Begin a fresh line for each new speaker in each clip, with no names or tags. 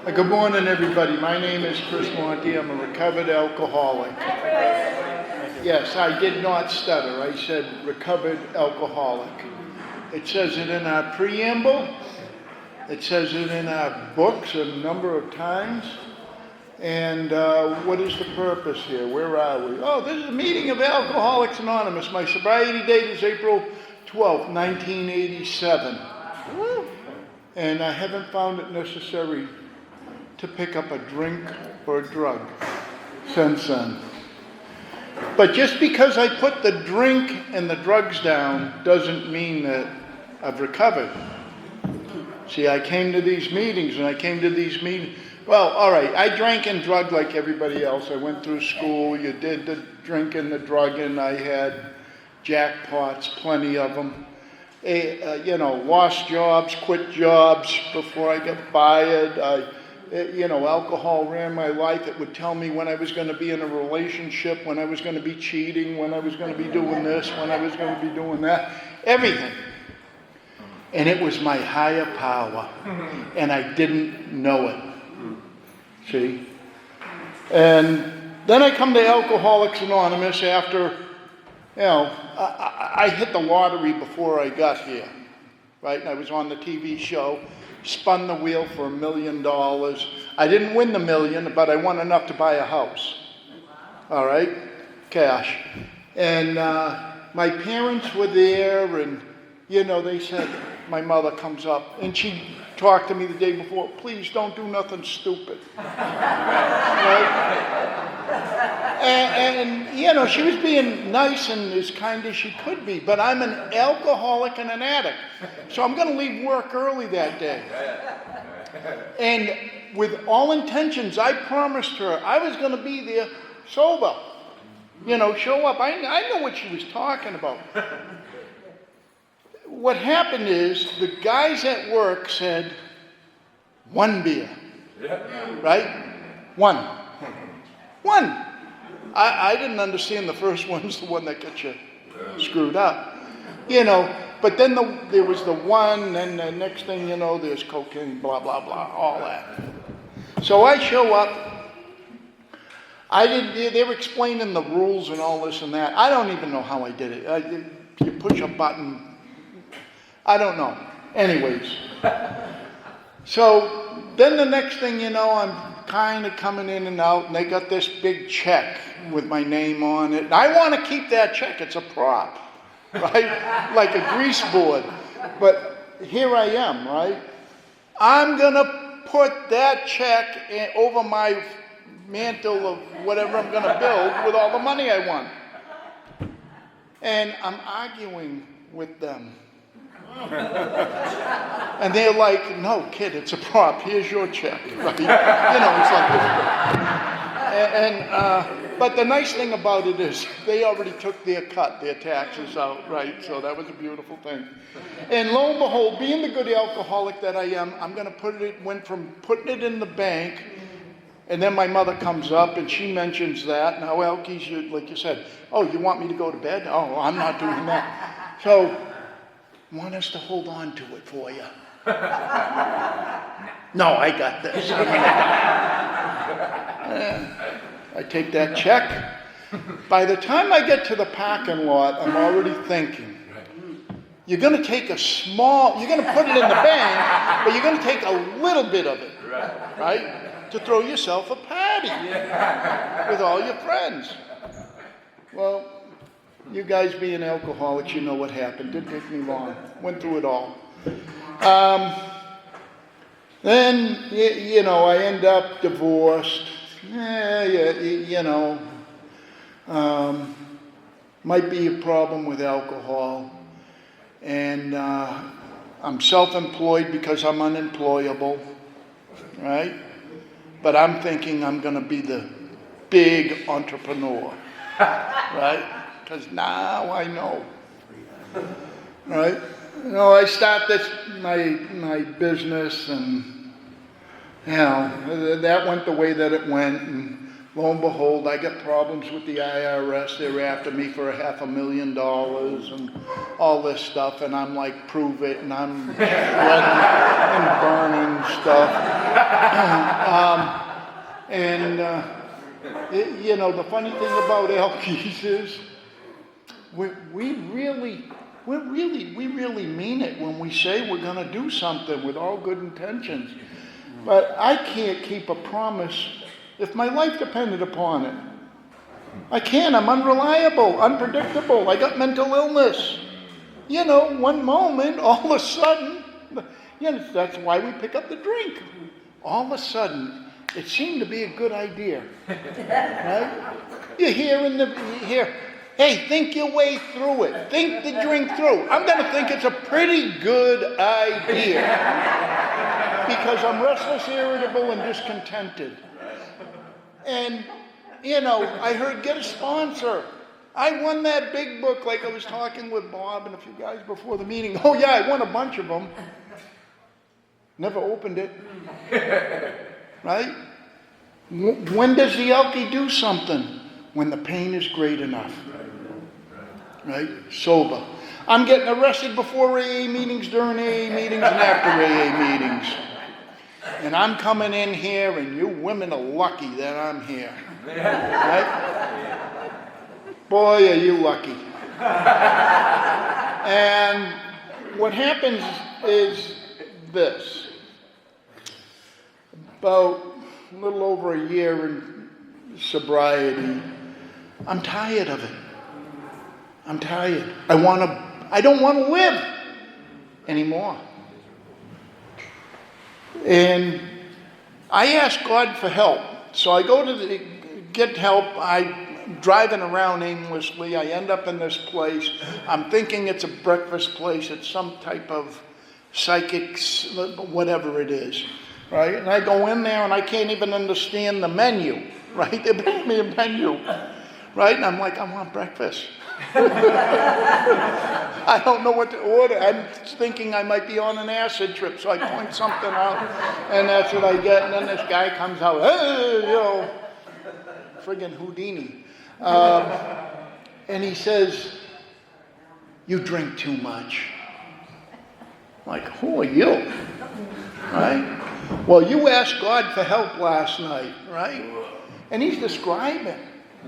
Good morning, everybody. My name is Chris Monty. I'm a recovered alcoholic. Yes, I did not stutter. I said recovered alcoholic. It says it in our preamble. It says it in our books a number of times. And what is the purpose here? Where are we? Oh, this is a meeting of Alcoholics Anonymous. My sobriety date is April 12th, 1987. And I haven't found it necessary to pick up a drink or a drug since then. But just because I put the drink and the drugs down doesn't mean that I've recovered. See, I came to these meetings. Well, all right, I drank and drugged like everybody else. I went through school. You did the drinking, the drugging. I had jackpots, plenty of them. Lost jobs, quit jobs before I got fired. Alcohol ran my life. It would tell me when I was going to be in a relationship, when I was going to be cheating, when I was going to be doing this, when I was going to be doing that. Everything. And it was my higher power. And I didn't know it. See? And then I come to Alcoholics Anonymous after, I hit the lottery before I got here. Right? And I was on the TV show. Spun the wheel for $1 million. I didn't win the million, but I won enough to buy a house. All right? Cash. And my parents were there, and, they said, my mother comes up, and she talked to me the day before, please don't do nothing stupid. Right? And she was being nice and as kind as she could be, but I'm an alcoholic and an addict. So I'm going to leave work early that day. And with all intentions, I promised her I was going to be there sober. Show up. I know what she was talking about. What happened is the guys at work said, 1 beer. Right? One. I didn't understand the first one's the one that got you screwed up. But then there was the one, and the next thing you know, there's cocaine, blah, blah, blah, all that. So I show up. They were explaining the rules and all this and that. I don't even know how I did it. You push a button. I don't know. Anyways. So then the next thing you know, I'm kind of coming in and out, and they got this big check with my name on it. And I want to keep that check. It's a prop, right? Like a grease board. But here I am, right? I'm going to put that check over my mantle of whatever I'm going to build with all the money I want. And I'm arguing with them. And they're like, no, kid, it's a prop. Here's your check. Right? It's like this. But the nice thing about it is they already took their cut, their taxes out, right? So that was a beautiful thing. And lo and behold, being the good alcoholic that I am, I'm going to went from putting it in the bank, and then my mother comes up and she mentions that. Now, Alkies, like you said, oh, you want me to go to bed? Oh, I'm not doing that. So, want us to hold on to it for you. No, I got this. I take that check. By the time I get to the parking lot, I'm already thinking, you're going to take you're going to put it in the bank, but you're going to take a little bit of it, right? To throw yourself a party with all your friends. Well, you guys being alcoholics, you know what happened. Didn't take me long. Went through it all. Then, I end up divorced. Might be a problem with alcohol. And I'm self-employed because I'm unemployable. Right? But I'm thinking I'm going to be the big entrepreneur. Right? Because now I know, right? I start my business, and that went the way that it went, and Lo and behold, I got problems with the IRS. They're after me for $500,000 and all this stuff. And I'm like, prove it. And I'm shredding and burning stuff. The funny thing about Elkies is we really mean it when we say we're going to do something with all good intentions. But I can't keep a promise if my life depended upon it. I can't. I'm unreliable, unpredictable. I got mental illness. One moment, all of a sudden, that's why we pick up the drink. All of a sudden, it seemed to be a good idea. Right? You hear, hey, think your way through it. Think the drink through. I'm going to think it's a pretty good idea. Because I'm restless, irritable, and discontented. And, I heard get a sponsor. I won that big book like I was talking with Bob and a few guys before the meeting. Oh, yeah, I won a bunch of them. Never opened it. Right? When does the Elkie do something? When the pain is great enough. Right? Sober. I'm getting arrested before AA meetings, during AA meetings, and after AA meetings. And I'm coming in here, and you women are lucky that I'm here. Right? Boy, are you lucky. And what happens is this. About a little over a year in sobriety, I'm tired of it. I'm tired. I don't want to live anymore. And I ask God for help. So I go to get help. I'm driving around aimlessly. I end up in this place. I'm thinking it's a breakfast place. It's some type of psychics, whatever it is. Right? And I go in there and I can't even understand the menu. Right? They bring me a menu. Right? And I'm like, I want breakfast. I don't know what to order. I'm thinking I might be on an acid trip, so I point something out, and that's what I get. And then this guy comes out, hey, friggin' Houdini. And he says, you drink too much. I'm like, who are you? Right? Well, you asked God for help last night, right? And he's describing.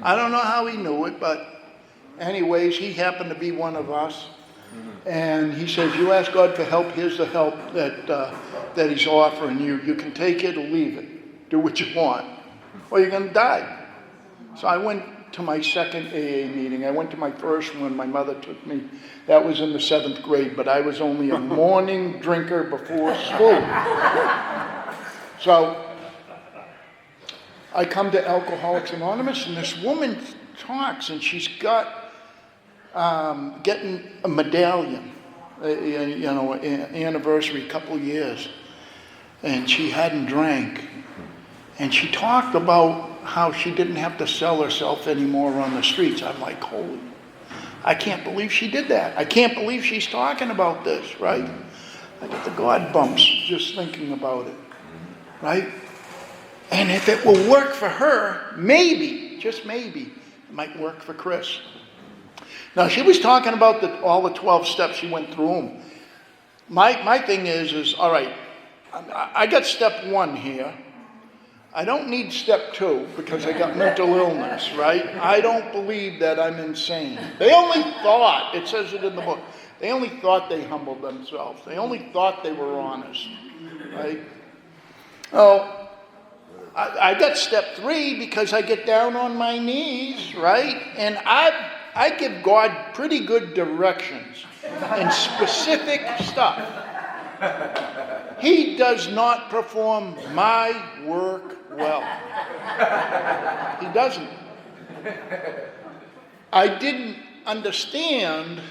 I don't know how he knew it, but anyways, he happened to be one of us. And he says, you ask God for help, here's the help that he's offering you. You can take it or leave it. Do what you want. Or you're going to die. So I went to my second AA meeting. I went to my first one. My mother took me. That was in the 7th grade, but I was only a morning drinker before school. So I come to Alcoholics Anonymous, and this woman talks, and she's got getting a medallion, anniversary, couple years, and she hadn't drank, and she talked about how she didn't have to sell herself anymore on the streets. I'm like, holy, I can't believe she did that. I can't believe she's talking about this, right? I get the God bumps just thinking about it, right? And if it will work for her, maybe, just maybe, it might work for Chris. Now, she was talking about all the 12 steps. She went through them. My thing is all right, I got step 1 here. I don't need step 2 because I got mental illness, right? I don't believe that I'm insane. They only thought, it says it in the book, they only thought they humbled themselves. They only thought they were honest, right? Oh, I got step 3 because I get down on my knees, right? And I give God pretty good directions and specific stuff. He does not perform my work well. He doesn't. I didn't understand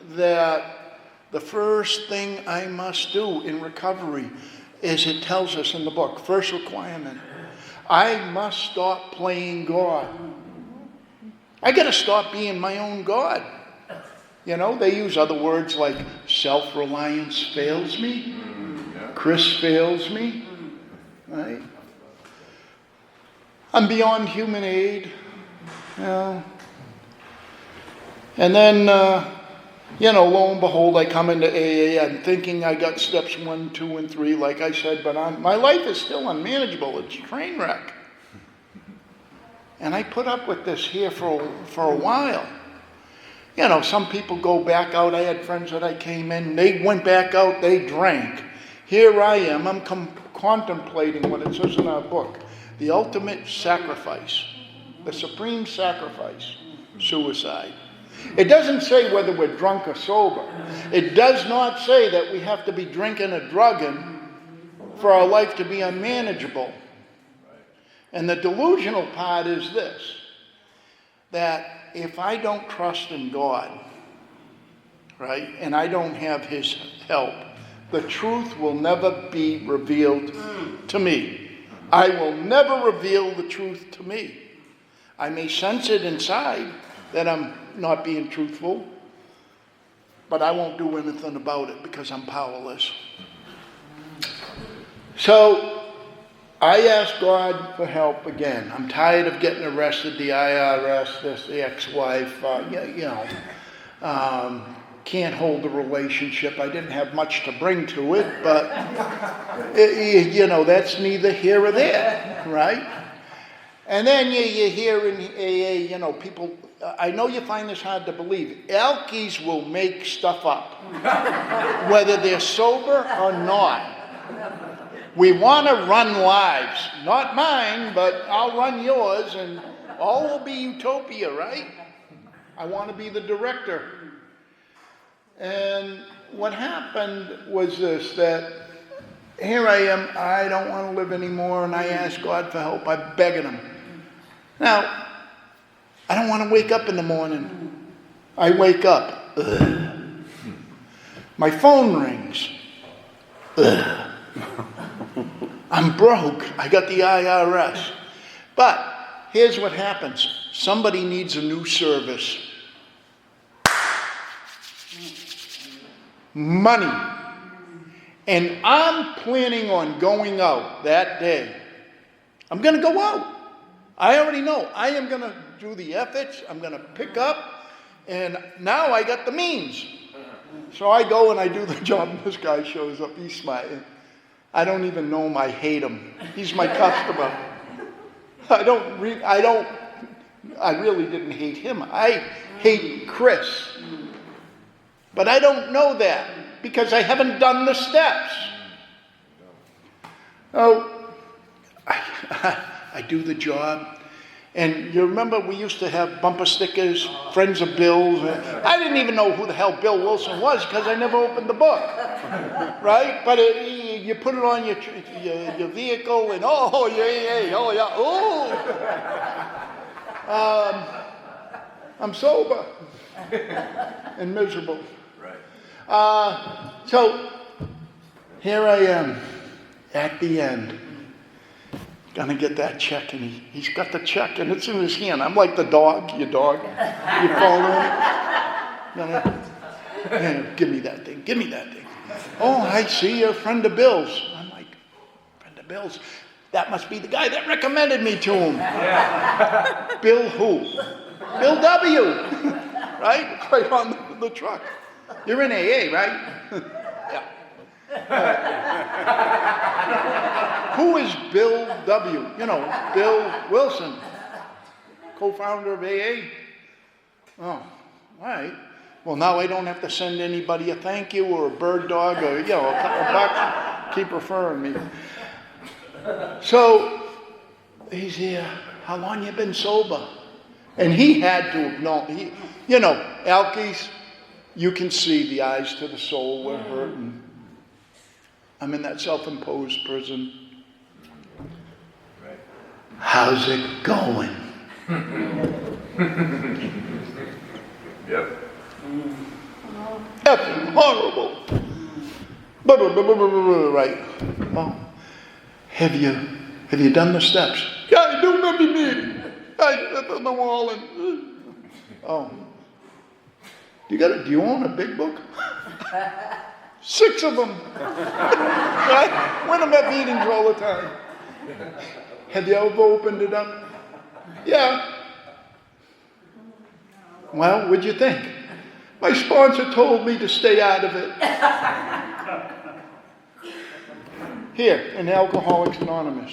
that the first thing I must do in recovery is, it tells us in the book, first requirement, I must stop playing God. I got to stop being my own God. They use other words like self-reliance fails me. Chris fails me. Right? I'm beyond human aid. You know. And then, lo and behold, I come into AA. I'm thinking I got steps 1, 2, and 3, like I said, but my life is still unmanageable. It's a train wreck. And I put up with this here for a while. Some people go back out. I had friends that I came in. They went back out. They drank. Here I am. I'm contemplating what it says in our book. The ultimate sacrifice. The supreme sacrifice. Suicide. It doesn't say whether we're drunk or sober. It does not say that we have to be drinking or drugging for our life to be unmanageable. And the delusional part is this, that if I don't trust in God, right, and I don't have His help, the truth will never be revealed to me. I will never reveal the truth to me. I may sense it inside that I'm not being truthful, but I won't do anything about it because I'm powerless. So I asked God for help again. I'm tired of getting arrested, the IRS, the ex-wife, can't hold a relationship. I didn't have much to bring to it, but, that's neither here or there, right? And then you hear in AA, people, I know you find this hard to believe. Alkies will make stuff up, whether they're sober or not. We want to run lives. Not mine, but I'll run yours, and all will be utopia, right? I want to be the director. And what happened was this, that here I am, I don't want to live anymore, and I asked God for help. I'm begging Him. Now, I don't want to wake up in the morning. I wake up. Ugh. My phone rings. Ugh. I'm broke. I got the IRS. But here's what happens. Somebody needs a new service. Money. And I'm planning on going out that day. I'm going to go out. I already know. I am going to do the efforts. I'm going to pick up. And now I got the means. So I go and I do the job. And this guy shows up. He's smiling. I don't even know him. I hate him. He's my customer. I really didn't hate him. I hate Chris. But I don't know that because I haven't done the steps. Oh, I do the job. And you remember we used to have bumper stickers, Friends of Bill's. I didn't even know who the hell Bill Wilson was because I never opened the book, right? But you put it on your vehicle and oh yeah. I'm sober and miserable. Right. So here I am at the end. Gonna get that check, and he's got the check, and it's in his hand. I'm like the dog, your dog. You follow him. Give me that thing. Give me that thing. Oh, I see you're a friend of Bill's. I'm like, friend of Bill's? That must be the guy that recommended me to him. Yeah. Bill who? Bill W. Right? It's right on the truck. You're in AA, right? Yeah. Who is Bill W? Bill Wilson, co-founder of AA. Oh, all right. Well, now I don't have to send anybody a thank you or a bird dog or, a couple bucks. Keep referring me. So he's here. How long you been sober? And he had to have known. Alkies, you can see the eyes to the soul were hurting. I'm in that self-imposed prison. Right. How's it going?
Yep.
Effing horrible. Right. Well, have you done the steps? Yeah, I do every meeting. I sit on the wall and oh. Do you own a big book? 6 of them. Right? When I'm at meetings all the time. Have you ever opened it up? Yeah. Well, what'd you think? My sponsor told me to stay out of it. Here, in Alcoholics Anonymous.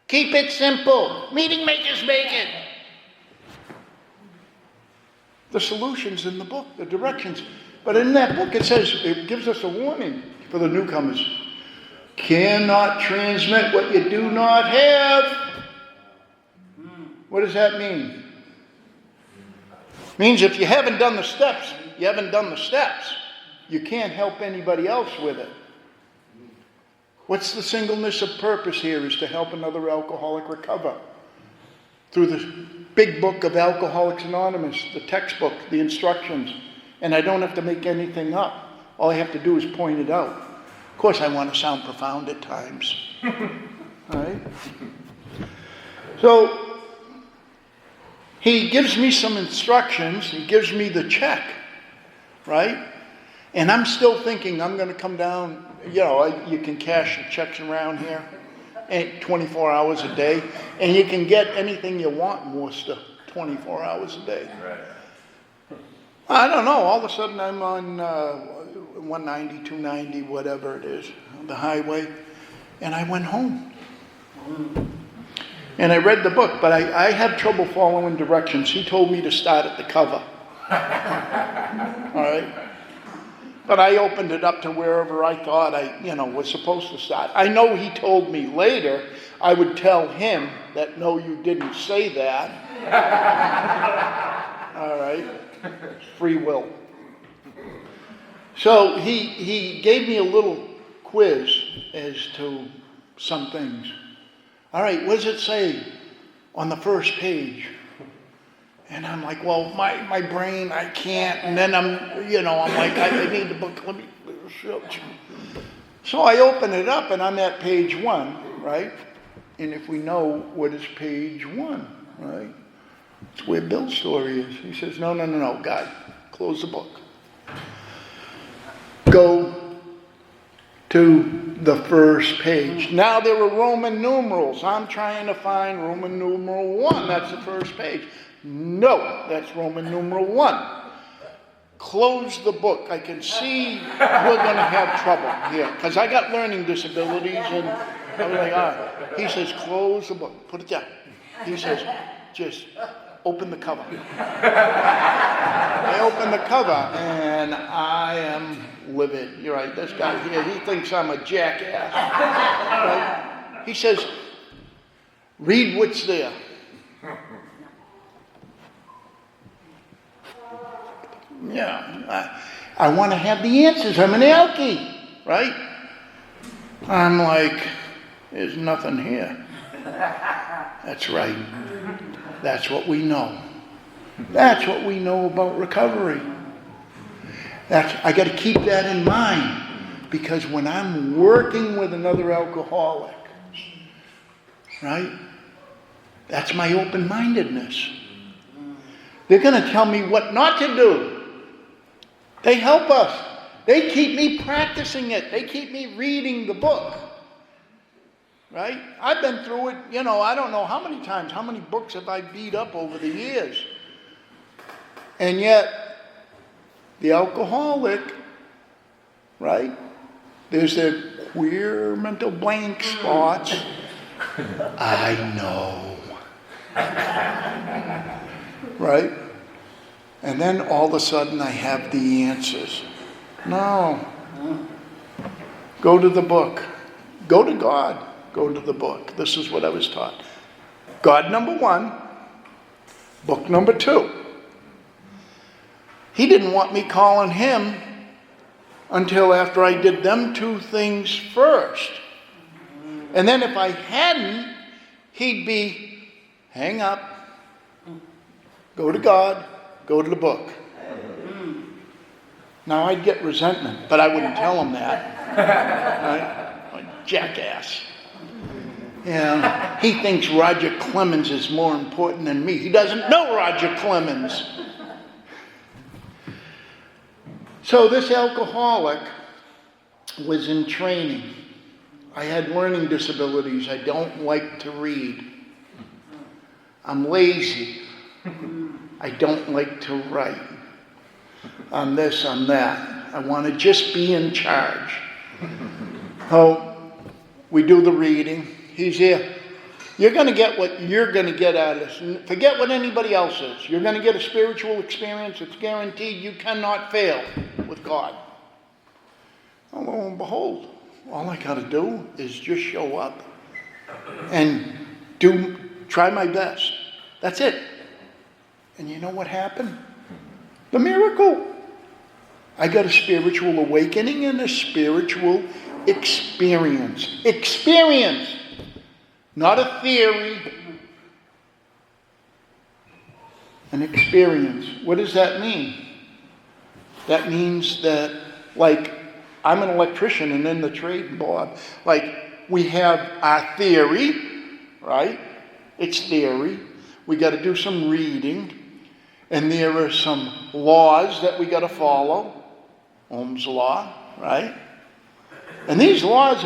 Keep it simple. Meeting makers make it. The solution's in the book, the directions. But in that book it says, it gives us a warning for the newcomers. Cannot transmit what you do not have. What does that mean? It means if you haven't done the steps, you haven't done the steps. You can't help anybody else with it. What's the singleness of purpose here is to help another alcoholic recover. Through the big book of Alcoholics Anonymous, the textbook, the instructions. And I don't have to make anything up. All I have to do is point it out. Of course, I want to sound profound at times. All right? So, he gives me some instructions. He gives me the check. Right? And I'm still thinking I'm going to come down. You know, you can cash the checks around here. 24 hours a day. And you can get anything you want in Worcester 24 hours a day.
Right.
I don't know. All of a sudden I'm on 190, 290, whatever it is, the highway. And I went home. And I read the book, but I had trouble following directions. He told me to start at the cover. All right? But I opened it up to wherever I thought I, was supposed to start. I know he told me later I would tell him that, no, you didn't say that. All right? Free will. So he gave me a little quiz as to some things. All right, what does it say on the first page? And I'm like, well, my brain, I can't. And then I'm like, I need the book. Let me. So I open it up, and I'm at page 1, right? And if we know what is page 1, right? It's where Bill's story is. He says, no, God, close the book. Go to the first page. Now there are Roman numerals. I'm trying to find Roman numeral 1. That's the first page. No, that's Roman numeral 1. Close the book. I can see we're going to have trouble here because I got learning disabilities and everything. All right. He says, close the book. Put it down. He says, just open the cover. I open the cover and I am livid. You're right. This guy here, he thinks I'm a jackass. Right? He says, read what's there. Yeah, I want to have the answers. I'm an alkie, right? I'm like, there's nothing here. That's right. That's what we know. That's what we know about recovery. I got to keep that in mind because when I'm working with another alcoholic, right? That's my open-mindedness. They're going to tell me what not to do. They help us. They keep me practicing it. They keep me reading the book. Right? I've been through it, I don't know how many times. How many books have I beat up over the years? And yet, the alcoholic, right? There's their queer mental blank spots. I know. Right? And then all of a sudden I have the answers. No. Go to the book. Go to God. Go to the book. This is what I was taught. God number 1. Book number 2. He didn't want me calling him until after I did them 2 things first. And then if I hadn't, he'd be, hang up, go to God, go to the book. Now I'd get resentment, but I wouldn't tell him that. Right? Like jackass. He thinks Roger Clemens is more important than me. He doesn't know Roger Clemens. So this alcoholic was in training. I had learning disabilities. I don't like to read. I'm lazy. I don't like to write. I'm this, I'm that. I want to just be in charge. So we do the reading. He's here. You're going to get what you're going to get out of this. Forget what anybody else is. You're going to get a spiritual experience. It's guaranteed. You cannot fail with God. And lo and behold, all I got to do is just show up and try my best. That's it. And you know what happened? The miracle. I got a spiritual awakening and a spiritual experience. Experience. Not a theory. An experience. What does that mean? That means that, like, I'm an electrician and in the trade, Bob. Like, we have our theory, right? It's theory. We got to do some reading. And there are some laws that we got to follow. Ohm's law, right? And these laws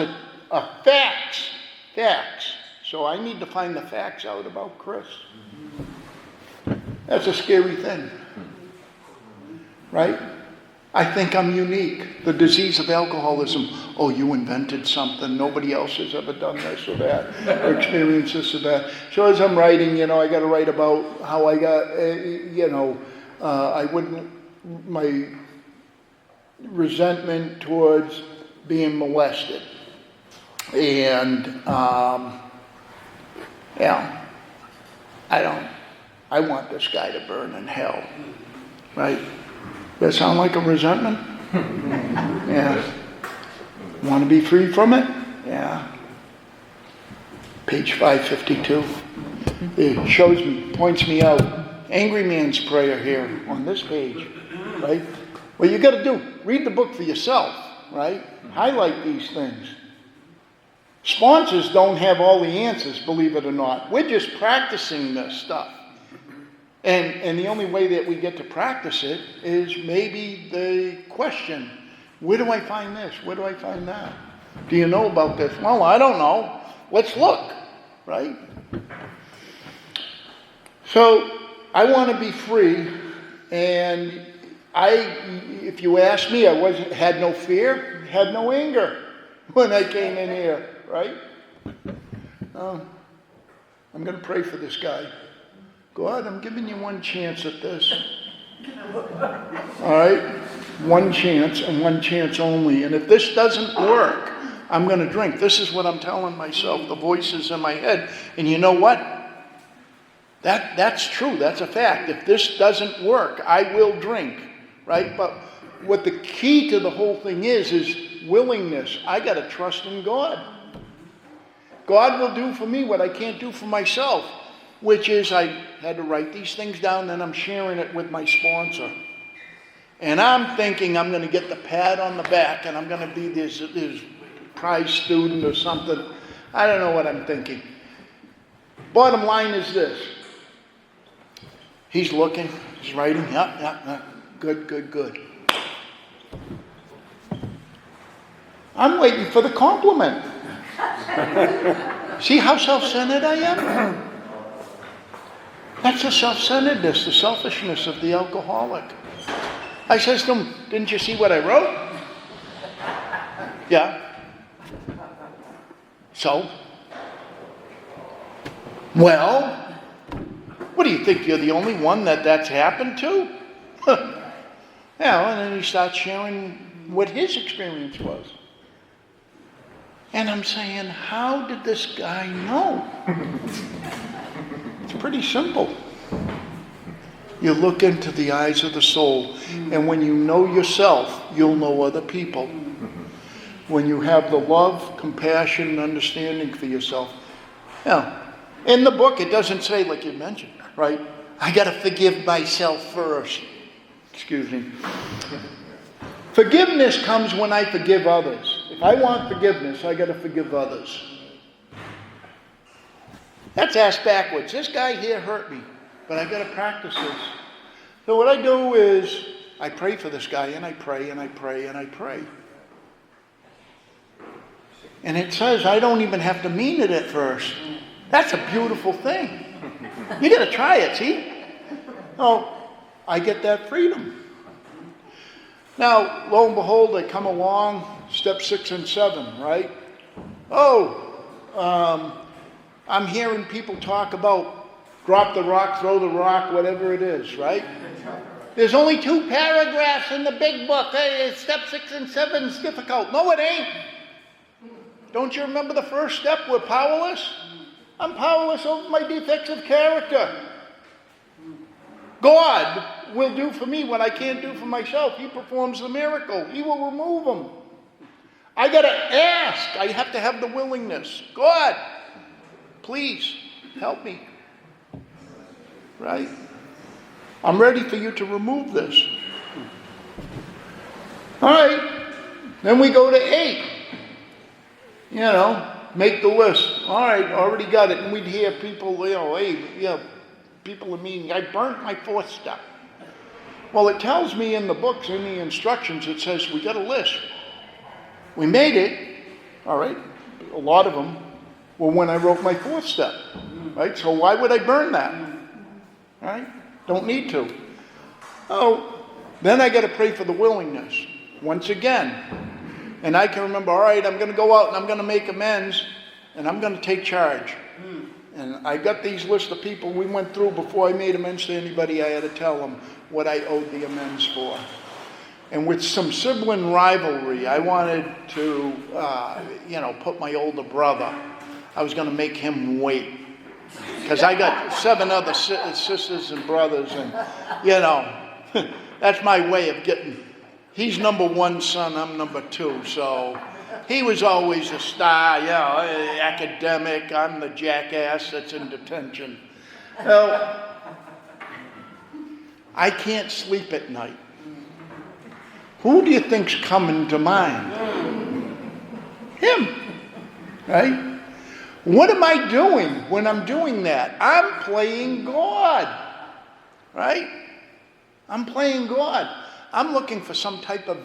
are facts. Facts. So I need to find the facts out about Chris. That's a scary thing. Right? I think I'm unique. The disease of alcoholism. Oh, you invented something. Nobody else has ever done this or that, or experienced this or that. So as I'm writing, I got to write about how I got, my resentment towards being molested. And, I want this guy to burn in hell. Right? Does that sound like a resentment? Yeah. Want to be free from it? Yeah. Page 552. It shows me, points me out. Angry man's prayer here on this page. Right? What you got to do, read the book for yourself. Right? Highlight these things. Sponsors don't have all the answers, believe it or not. We're just practicing this stuff. And the only way that we get to practice it is maybe the question, where do I find this? Where do I find that? Do you know about this? Well, I don't know. Let's look, right? So I want to be free, and if you ask me, I had no fear, had no anger when I came in here, right? I'm going to pray for this guy. God, I'm giving you one chance at this. All right? One chance and one chance only. And if this doesn't work, I'm going to drink. This is what I'm telling myself, the voices in my head. And you know what? That's true. That's a fact. If this doesn't work, I will drink. Right? But what the key to the whole thing is willingness. I got to trust in God. God will do for me what I can't do for myself. Which is, I had to write these things down, and I'm sharing it with my sponsor. And I'm thinking I'm going to get the pat on the back, and I'm going to be this prize student or something. I don't know what I'm thinking. Bottom line is this. He's looking, he's writing, yeah. Good. I'm waiting for the compliment. See how self-centered I am? That's the self-centeredness, the selfishness of the alcoholic. I says to him, didn't you see what I wrote? Yeah. So? Well, what do you think? You're the only one that's happened to? Yeah, and then he starts sharing what his experience was. And I'm saying, how did this guy know? It's pretty simple. You look into the eyes of the soul, and when you know yourself, you'll know other people. When you have the love, compassion, and understanding for yourself. Yeah. In the book, it doesn't say, like you mentioned, right? I got to forgive myself first. Excuse me. Forgiveness comes when I forgive others. If I want forgiveness, I got to forgive others. That's asked backwards. This guy here hurt me, but I got to practice this. So what I do is I pray for this guy, and I pray, and I pray, and I pray. And it says I don't even have to mean it at first. That's a beautiful thing. You got to try it, see? Oh, I get that freedom. Now, lo and behold, I come along, step 6 and 7, right? I'm hearing people talk about drop the rock, throw the rock, whatever it is, right? There's only 2 paragraphs in the big book. Hey, step 6 and 7 is difficult. No, it ain't. Don't you remember the first step? We're powerless. I'm powerless over my defects of character. God will do for me what I can't do for myself. He performs the miracle. He will remove them. I got to ask. I have to have the willingness. God, please help me. Right? I'm ready for you to remove this. All right. Then we go to 8. Make the list. All right, already got it. And we'd hear people, people are meaning, I burnt my 4th step. Well, it tells me in the books, in the instructions, it says we got a list. We made it, all right, a lot of them were when I wrote my 4th step, right? So why would I burn that? All right? Don't need to. Oh, then I got to pray for the willingness once again. And I can remember, all right, I'm going to go out and I'm going to make amends and I'm going to take charge. And I got these lists of people we went through before I made amends to anybody. I had to tell them what I owed the amends for. And with some sibling rivalry, I wanted to, put my older brother. I was going to make him wait. Because I got 7 other sisters and brothers. And, that's my way of getting... He's number 1 son, I'm number 2. So he was always a star, academic. I'm the jackass that's in detention. Well, I can't sleep at night. Who do you think's coming to mind? Him, right? What am I doing when I'm doing that? I'm playing God, right? I'm playing God. I'm looking for some type of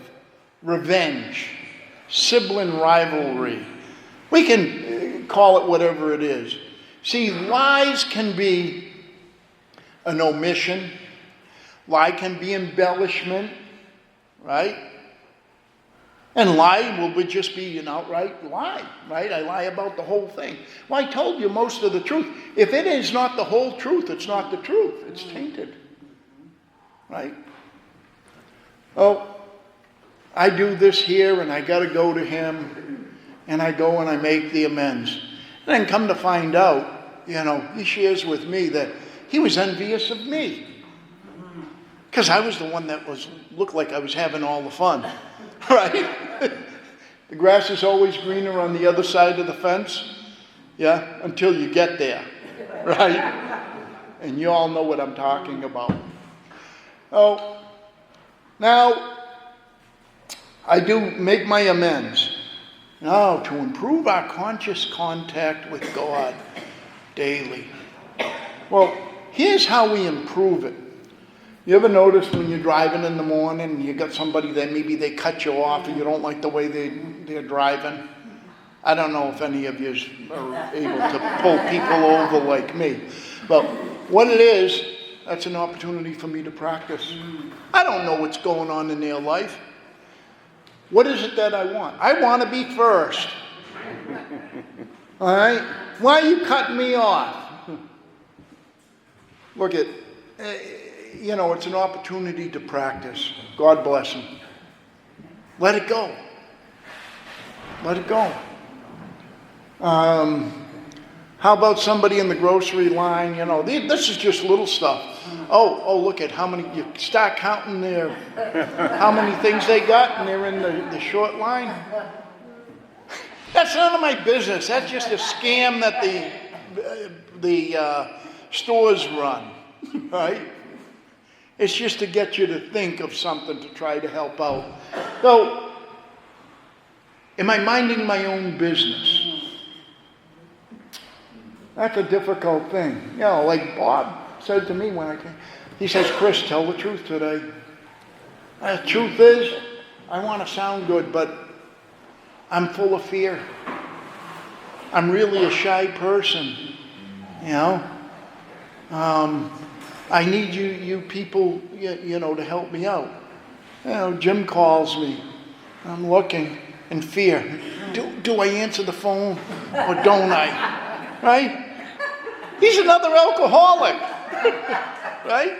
revenge, sibling rivalry. We can call it whatever it is. See, lies can be an omission. Lie can be embellishment, right? And lie would just be an outright lie, right? I lie about the whole thing. Well, I told you most of the truth. If it is not the whole truth, it's not the truth. It's tainted, right? Oh, I do this here and I got to go to him and I go and I make the amends. And then come to find out, he shares with me that he was envious of me. Because I was the one that looked like I was having all the fun, right? The grass is always greener on the other side of the fence, until you get there, right? And you all know what I'm talking about. Oh, now, I do make my amends. Now, to improve our conscious contact with God daily. Well, here's how we improve it. You ever notice when you're driving in the morning and you got somebody that maybe they cut you off and you don't like the way they're driving? I don't know if any of you are able to pull people over like me. But what it is, that's an opportunity for me to practice. I don't know what's going on in their life. What is it that I want? I want to be first. All right? Why are you cutting me off? Look at, it's an opportunity to practice. God bless him. Let it go. Let it go. How about somebody in the grocery line? This is just little stuff. Oh, look at how many, you start counting how many things they got and they're in the short line. That's none of my business. That's just a scam that the stores run, right? It's just to get you to think of something to try to help out. So, am I minding my own business? That's a difficult thing. Like Bob said to me when I came, he says, Chris, tell the truth today. The truth is, I want to sound good, but I'm full of fear. I'm really a shy person, you know. I need you people, to help me out. Jim calls me. I'm looking in fear. Do I answer the phone or don't I? Right? He's another alcoholic. Right?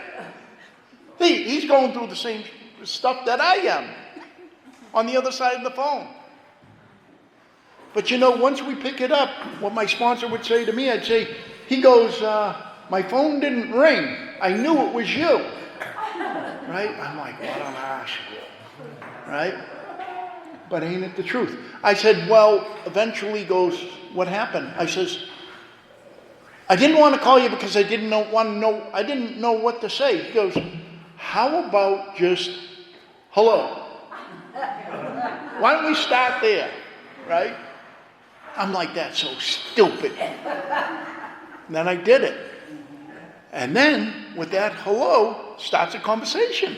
He's going through the same stuff that I am on the other side of the phone. But once we pick it up, what my sponsor would say to me, he goes, my phone didn't ring. I knew it was you. Right? I'm like, what an ass. Right? But ain't it the truth? I said, well, eventually goes, what happened? I says, I didn't want to call you because I didn't know what to say. He goes, how about just hello? Why don't we start there? Right? I'm like, that's so stupid. And then I did it. And then, with that hello, starts a conversation.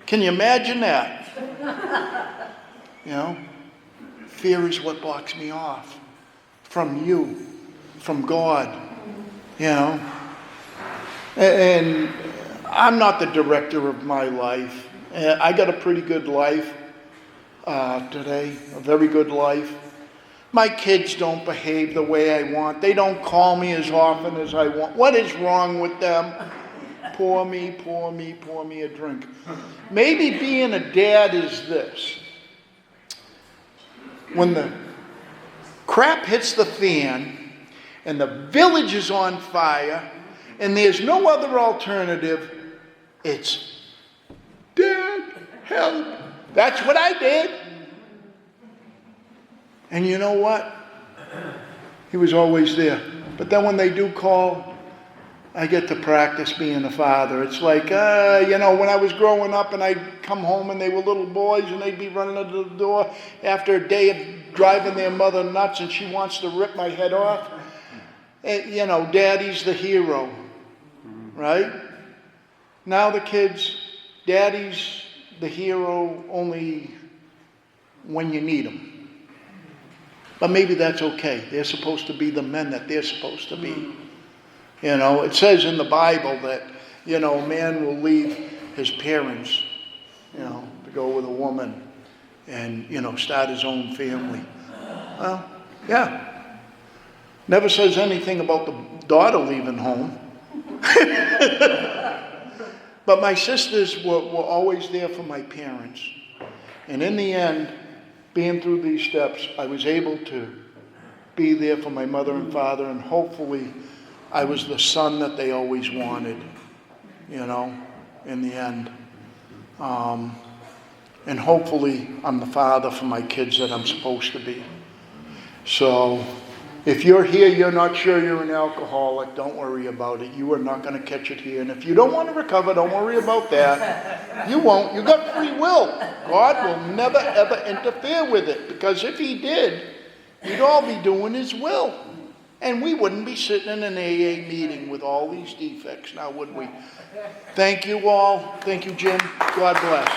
Can you imagine that? Fear is what blocks me off from you, from God, And I'm not the director of my life. I got a pretty good life today, a very good life. My kids don't behave the way I want. They don't call me as often as I want. What is wrong with them? Pour me a drink. Maybe being a dad is this. When the crap hits the fan and the village is on fire and there's no other alternative, it's, Dad, help. That's what I did. And you know what? He was always there. But then when they do call, I get to practice being a father. It's like, when I was growing up and I'd come home and they were little boys and they'd be running to the door after a day of driving their mother nuts and she wants to rip my head off. Daddy's the hero, right? Now the kids, Daddy's the hero only when you need him. But maybe that's okay. They're supposed to be the men that they're supposed to be. It says in the Bible that, a man will leave his parents, to go with a woman and, start his own family. Well, yeah. Never says anything about the daughter leaving home. But my sisters were always there for my parents. And in the end, being through these steps, I was able to be there for my mother and father, and hopefully I was the son that they always wanted, in the end. And hopefully I'm the father for my kids that I'm supposed to be. So if you're here, you're not sure you're an alcoholic, don't worry about it. You are not going to catch it here. And if you don't want to recover, don't worry about that. You won't. You got free will. God will never, ever interfere with it. Because if he did, we'd all be doing his will. And we wouldn't be sitting in an AA meeting with all these defects now, would we? Thank you all. Thank you, Jim. God bless.